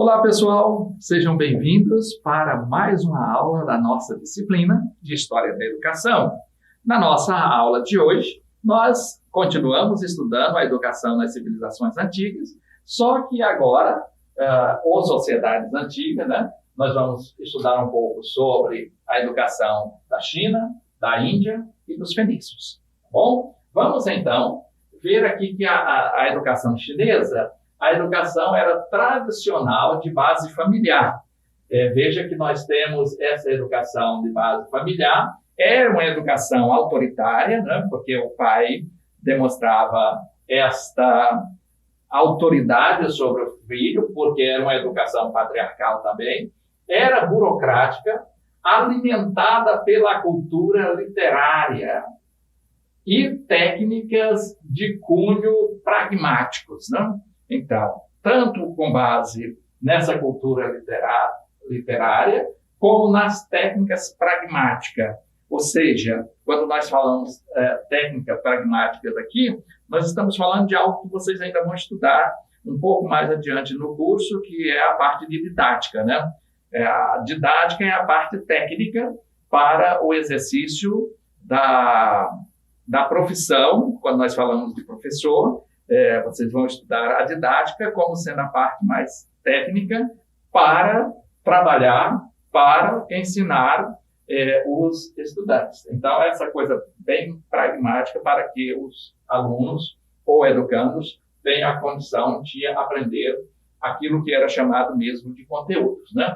Olá, pessoal! Sejam bem-vindos para mais uma aula da nossa disciplina de História da Educação. Na nossa aula de hoje, nós continuamos estudando a educação nas civilizações antigas, só que agora, ou sociedades antigas, né? Nós vamos estudar um pouco sobre a educação da China, da Índia e dos fenícios. Tá bom? Vamos, então, ver aqui que a educação chinesa, a educação era tradicional de base familiar. Veja que nós temos essa educação de base familiar, era uma educação autoritária, né? Porque o pai demonstrava esta autoridade sobre o filho, porque era uma educação patriarcal também, era burocrática, alimentada pela cultura literária e técnicas de cunho pragmáticos, né? Então, tanto com base nessa cultura literária, como nas técnicas pragmáticas. Ou seja, quando nós falamos técnicas pragmáticas aqui, nós estamos falando de algo que vocês ainda vão estudar um pouco mais adiante no curso, que é a parte de didática, né? A didática é a parte técnica para o exercício da profissão. Quando nós falamos de professor, vocês vão estudar a didática como sendo a parte mais técnica para trabalhar, para ensinar os estudantes. Então, essa coisa bem pragmática para que os alunos ou educandos tenham a condição de aprender aquilo que era chamado mesmo de conteúdos, né?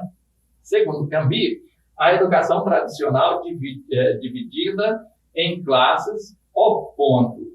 Segundo Cambi, a educação tradicional dividida em classes opondo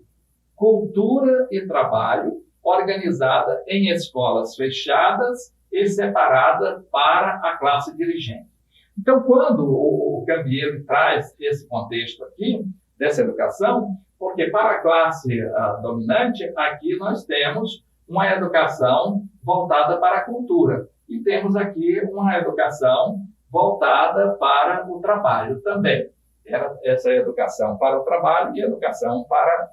cultura e trabalho, organizada em escolas fechadas e separada para a classe dirigente. Então, quando o Cambi traz esse contexto aqui, dessa educação, porque para a classe dominante, aqui nós temos uma educação voltada para a cultura. E temos aqui uma educação voltada para o trabalho também. Era essa educação para o trabalho e educação para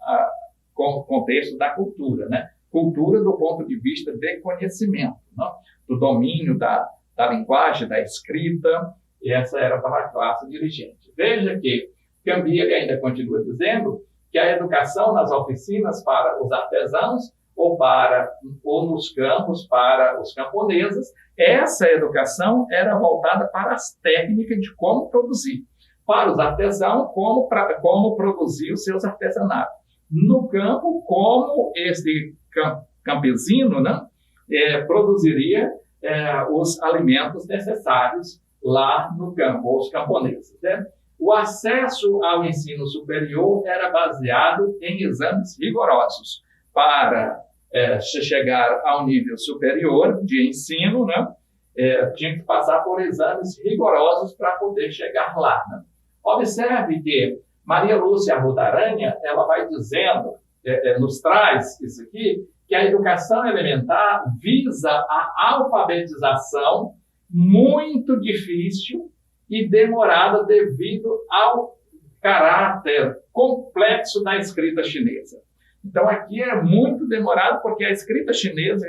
com o contexto da cultura, né? Cultura do ponto de vista de conhecimento, né? Do domínio da linguagem, da escrita, e essa era para a classe dirigente. Veja que Cambi ainda continua dizendo que a educação nas oficinas para os artesãos ou nos campos para os camponeses, essa educação era voltada para as técnicas de como produzir. Para os artesãos, como produzir os seus artesanatos. No campo, como esse campesino, né, produziria os alimentos necessários lá no campo, os camponeses, né? O acesso ao ensino superior era baseado em exames rigorosos. Para chegar ao nível superior de ensino, né, tinha que passar por exames rigorosos para poder chegar lá, né? Observe que Maria Lúcia Arruda Aranha, ela vai dizendo, nos traz isso aqui, que a educação elementar visa a alfabetização muito difícil e demorada devido ao caráter complexo da escrita chinesa. Então, aqui é muito demorado porque a escrita chinesa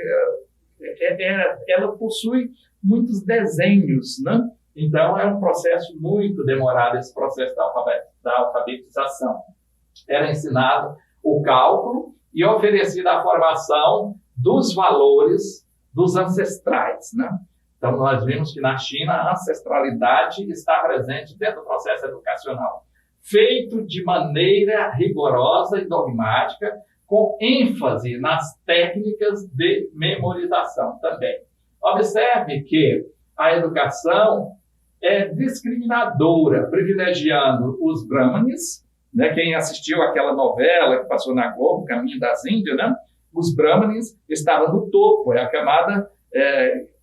ela possui muitos desenhos, né? Então, é um processo muito demorado, esse processo da alfabetização. Era ensinado o cálculo e oferecida a formação dos valores dos ancestrais, né? Então, nós vimos que na China a ancestralidade está presente dentro do processo educacional, feito de maneira rigorosa e dogmática, com ênfase nas técnicas de memorização também. Observe que a educação é discriminadora, privilegiando os brahmanes, né? Quem assistiu aquela novela que passou na Globo, Caminho das Índias, né? Os brahmanes estavam no topo, é a camada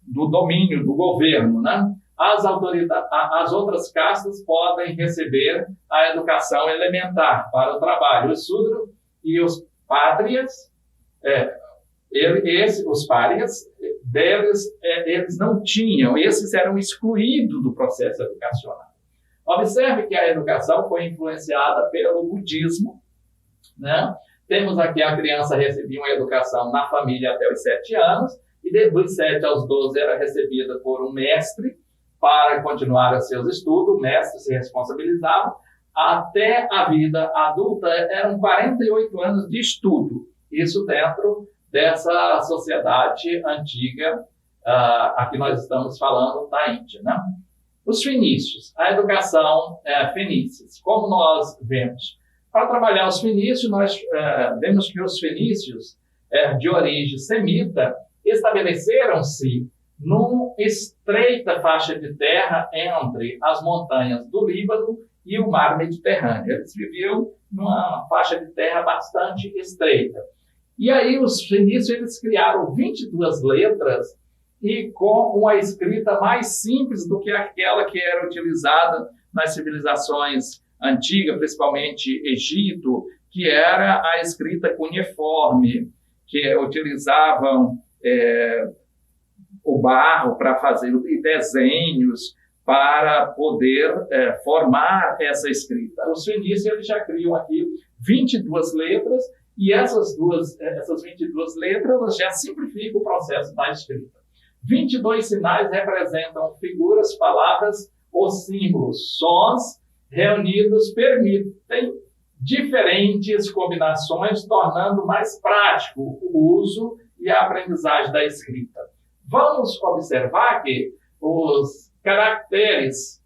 do domínio, do governo, né? As outras castas podem receber a educação elementar para o trabalho. Os Sudras e os pátrias, os párias, eles não tinham, esses eram excluídos do processo educacional. Observe que a educação foi influenciada pelo budismo, né? Temos aqui a criança recebia uma educação na família até os 7 anos, e dos 7 aos 12 era recebida por um mestre para continuar os seus estudos. O mestre se responsabilizava. Até a vida adulta eram 48 anos de estudo. Isso dentro dessa sociedade antiga, a que nós estamos falando, da Índia, né? Os fenícios, a educação fenícia. Como nós vemos? Para trabalhar os fenícios, nós vemos que os fenícios, de origem semita, estabeleceram-se numa estreita faixa de terra entre as montanhas do Líbano e o mar Mediterrâneo. Eles viviam numa faixa de terra bastante estreita. E aí os fenícios eles criaram 22 letras e com uma escrita mais simples do que aquela que era utilizada nas civilizações antigas, principalmente Egito, que era a escrita cuneiforme, que utilizavam o barro para fazer desenhos, para poder formar essa escrita. Os fenícios eles já criam aqui 22 letras, e essas 22 letras elas já simplificam o processo da escrita. 22 sinais representam figuras, palavras ou símbolos. Sons reunidos permitem diferentes combinações, tornando mais prático o uso e a aprendizagem da escrita. Vamos observar que os caracteres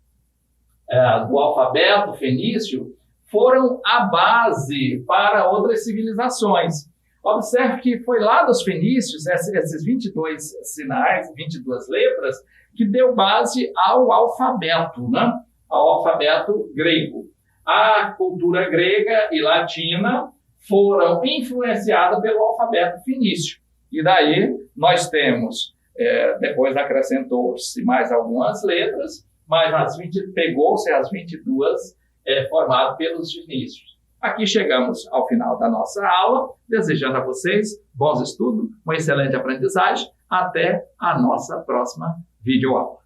do alfabeto fenício foram a base para outras civilizações. Observe que foi lá dos fenícios, esses 22 sinais, 22 letras, que deu base ao alfabeto, né? Ao alfabeto grego. A cultura grega e latina foram influenciadas pelo alfabeto fenício. E daí nós temos, depois acrescentou-se mais algumas letras, mas pegou-se as 22 formadas pelos fenícios. Aqui chegamos ao final da nossa aula, desejando a vocês bons estudos, uma excelente aprendizagem. Até a nossa próxima videoaula.